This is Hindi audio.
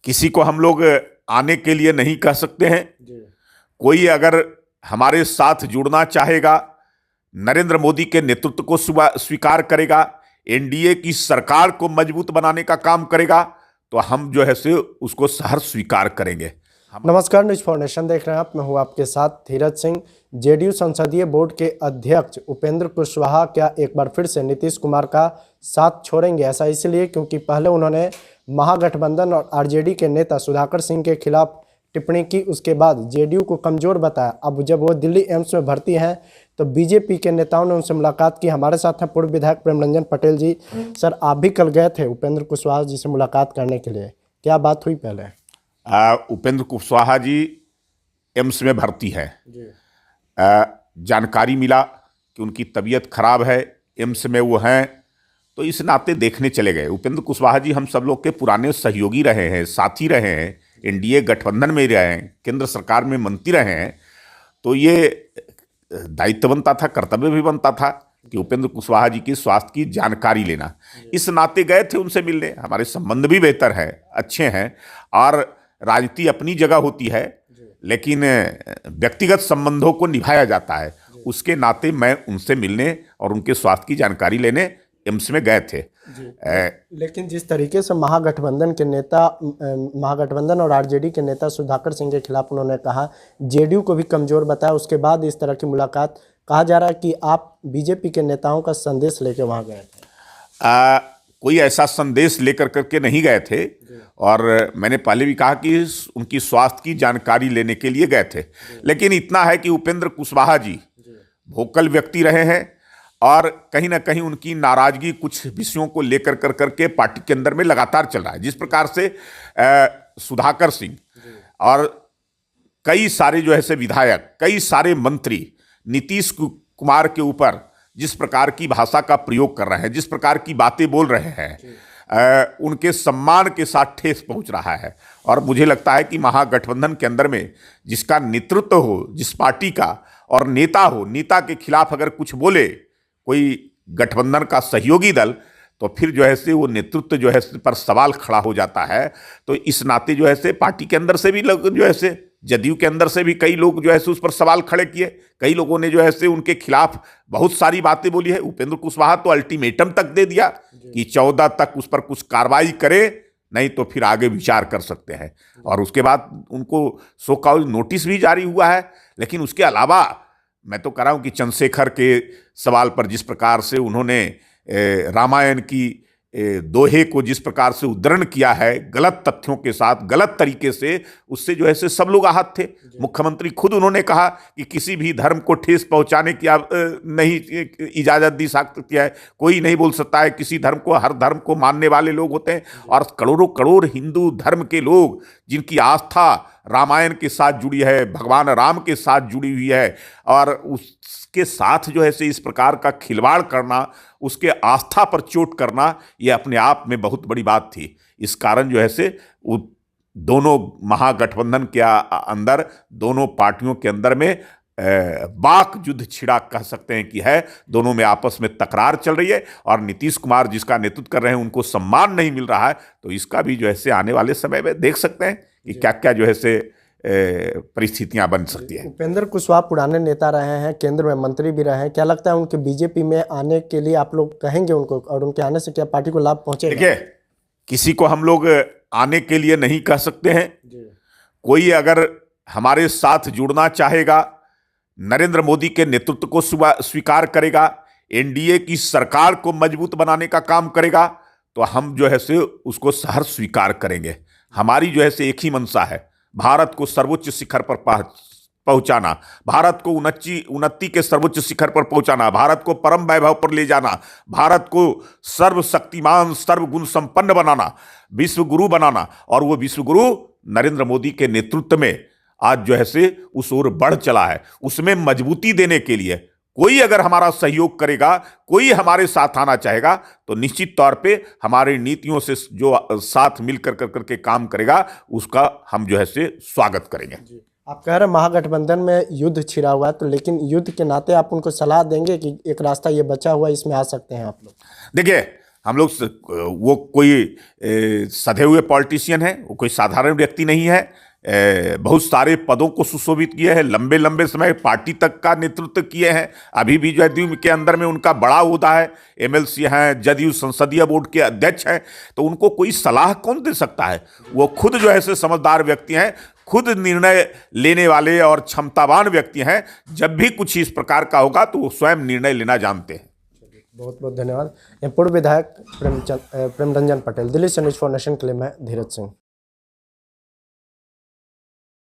किसी को हम लोग आने के लिए नहीं कह सकते हैं। जी। कोई अगर हमारे साथ जुड़ना चाहेगा, नरेंद्र मोदी के नेतृत्व को स्वीकार करेगा, एनडीए की सरकार को मजबूत बनाने का काम करेगा, तो हम जो है से उसको सहर्ष स्वीकार करेंगे। नमस्कार, न्यूज फाउंडेशन देख रहे हैं आप। मैं हूं आपके साथ धीरज सिंह। जेडीयू संसदीय बोर्ड के अध्यक्ष उपेंद्र कुशवाहा क्या एक बार फिर से नीतीश कुमार का साथ छोड़ेंगे? ऐसा इसलिए क्योंकि पहले उन्होंने महागठबंधन और आरजेडी के नेता सुधाकर सिंह के खिलाफ टिप्पणी की, उसके बाद जेडीयू को कमजोर बताया। अब जब वो दिल्ली एम्स में भर्ती हैं तो बीजेपी के नेताओं ने उनसे मुलाकात की। हमारे साथ हैं पूर्व विधायक प्रेमरंजन पटेल जी। सर, आप भी कल गए थे उपेंद्र कुशवाहा जी से मुलाकात करने के लिए, क्या बात हुई? पहले उपेंद्र कुशवाहा जी एम्स में भर्ती है। जानकारी मिला कि उनकी तबीयत खराब है, एम्स में वो हैं, तो इस नाते देखने चले गए। उपेंद्र कुशवाहा जी हम सब लोग के पुराने सहयोगी रहे हैं, साथी रहे हैं, एनडीए गठबंधन में रहे हैं, केंद्र सरकार में मंत्री रहे हैं। तो ये दायित्व बनता था, कर्तव्य भी बनता था कि उपेंद्र कुशवाहा जी की स्वास्थ्य की जानकारी लेना। इस नाते गए थे उनसे मिलने। हमारे संबंध भी बेहतर है, अच्छे हैं, और राजनीति अपनी जगह होती है, लेकिन व्यक्तिगत संबंधों को निभाया जाता है। उसके नाते मैं उनसे मिलने और उनके स्वास्थ्य की जानकारी लेने एम्स में गए थे। लेकिन जिस तरीके से महागठबंधन और आरजेडी के नेता सुधाकर सिंह के खिलाफ उन्होंने कहा, जेडीयू को भी कमजोर बताया, उसके बाद इस तरह की मुलाकात, कहा जा रहा है कि आप बीजेपी के नेताओं का संदेश लेकर वहां गए थे। कोई ऐसा संदेश लेकर करके नहीं गए थे, और मैंने पहले भी कहा कि उनकी स्वास्थ्य की जानकारी लेने के लिए गए थे। लेकिन इतना है कि उपेंद्र कुशवाहा जी वोकल व्यक्ति रहे हैं, और कहीं ना कहीं उनकी नाराजगी कुछ विषयों को लेकर कर करके पार्टी के अंदर में लगातार चल रहा है। जिस प्रकार से सुधाकर सिंह और कई सारे जो है से विधायक, कई सारे मंत्री नीतीश कुमार के ऊपर जिस प्रकार की भाषा का प्रयोग कर रहे हैं, जिस प्रकार की बातें बोल रहे हैं, उनके सम्मान के साथ ठेस पहुंच रहा है। और मुझे लगता है कि महागठबंधन के अंदर में जिसका नेतृत्व हो, जिस पार्टी का, और नेता हो, नेता के खिलाफ अगर कुछ बोले कोई गठबंधन का सहयोगी दल, तो फिर जो है से वो नेतृत्व जो है पर सवाल खड़ा हो जाता है। तो इस नाते जो है से पार्टी के अंदर से भी लोग जो है से, जदयू के अंदर से भी कई लोग जो है से उस पर सवाल खड़े किए। कई लोगों ने जो है से उनके खिलाफ बहुत सारी बातें बोली है। उपेंद्र कुशवाहा तो अल्टीमेटम तक दे दिया कि 14 तक उस पर कुछ कार्रवाई करे, नहीं तो फिर आगे विचार कर सकते हैं। और उसके बाद उनको सो कॉज नोटिस भी जारी हुआ है। लेकिन उसके अलावा मैं तो कह रहा हूँ कि चंद्रशेखर के सवाल पर जिस प्रकार से उन्होंने रामायण की दोहे को जिस प्रकार से उद्धरण किया है, गलत तथ्यों के साथ, गलत तरीके से, उससे जो है से सब लोग आहत थे। मुख्यमंत्री खुद उन्होंने कहा कि किसी भी धर्म को ठेस पहुंचाने की नहीं इजाज़त दी सकती है, कोई नहीं बोल सकता है किसी धर्म को। हर धर्म को मानने वाले लोग होते हैं, और करोड़ों करोड़ हिंदू धर्म के लोग जिनकी आस्था रामायण के साथ जुड़ी है, भगवान राम के साथ जुड़ी हुई है, और उसके साथ जो है से इस प्रकार का खिलवाड़ करना, उसके आस्था पर चोट करना, यह अपने आप में बहुत बड़ी बात थी। इस कारण जो है से वो दोनों महागठबंधन के अंदर, दोनों पार्टियों के अंदर में वाक युद्ध छिड़ा कह सकते हैं कि है। दोनों में आपस में तकरार चल रही है, और नीतीश कुमार जिसका नेतृत्व कर रहे हैं उनको सम्मान नहीं मिल रहा है। तो इसका भी जो है से आने वाले समय में देख सकते हैं कि क्या क्या जो है से परिस्थितियां बन सकती है। उपेंद्र कुशवाहा पुराने नेता रहे हैं, केंद्र में मंत्री भी रहे हैं, क्या लगता है उनके बीजेपी में आने के लिए आप लोग कहेंगे उनको, और उनके आने से क्या पार्टी को लाभ पहुंचेगा? देखिए, किसी को हम लोग आने के लिए नहीं कह सकते हैं। कोई अगर हमारे साथ जुड़ना चाहेगा, नरेंद्र मोदी के नेतृत्व को स्वीकार करेगा, एनडीए की सरकार को मजबूत बनाने का काम करेगा, तो हम जो है से उसको सहर्ष स्वीकार करेंगे। हमारी जो है से एक ही मंशा है, भारत को सर्वोच्च शिखर पर पहुंचाना, भारत को उन्नति के सर्वोच्च शिखर पर पहुंचाना, भारत को परम वैभव पर ले जाना, भारत को सर्वशक्तिमान, सर्वगुण संपन्न बनाना, विश्व गुरु बनाना। और वो विश्व गुरु नरेंद्र मोदी के नेतृत्व में आज जो है से उस ओर बढ़ चला है। उसमें मजबूती देने के लिए कोई अगर हमारा सहयोग करेगा, कोई हमारे साथ आना चाहेगा, तो निश्चित तौर पे हमारी नीतियों से जो साथ मिलकर करके काम करेगा, उसका हम जो है से स्वागत करेंगे। आप कह रहे हैं महागठबंधन में युद्ध छिड़ा हुआ है, तो लेकिन युद्ध के नाते आप उनको सलाह देंगे कि एक रास्ता ये बचा हुआ है, इसमें आ सकते हैं आप लोग? देखिए, हम लोग वो कोई सधे हुए पॉलिटिशियन है, वो कोई साधारण व्यक्ति नहीं है। बहुत सारे पदों को सुशोभित किए हैं, लंबे लंबे समय पार्टी तक का नेतृत्व किए हैं। अभी भी जदयू के अंदर में उनका बड़ा ओहदा है, एमएलसी हैं, जदयू संसदीय बोर्ड के अध्यक्ष हैं। तो उनको कोई सलाह कौन दे सकता है? वो खुद जो ऐसे समझदार व्यक्ति हैं, खुद निर्णय लेने वाले और क्षमतावान व्यक्ति हैं। जब भी कुछ इस प्रकार का होगा तो वो स्वयं निर्णय लेना जानते हैं। बहुत बहुत धन्यवाद। पूर्व विधायक प्रेमरंजन पटेल। दिल्ली से न्यूज़ फॉर नेशन के लिए मैं धीरज सिंह।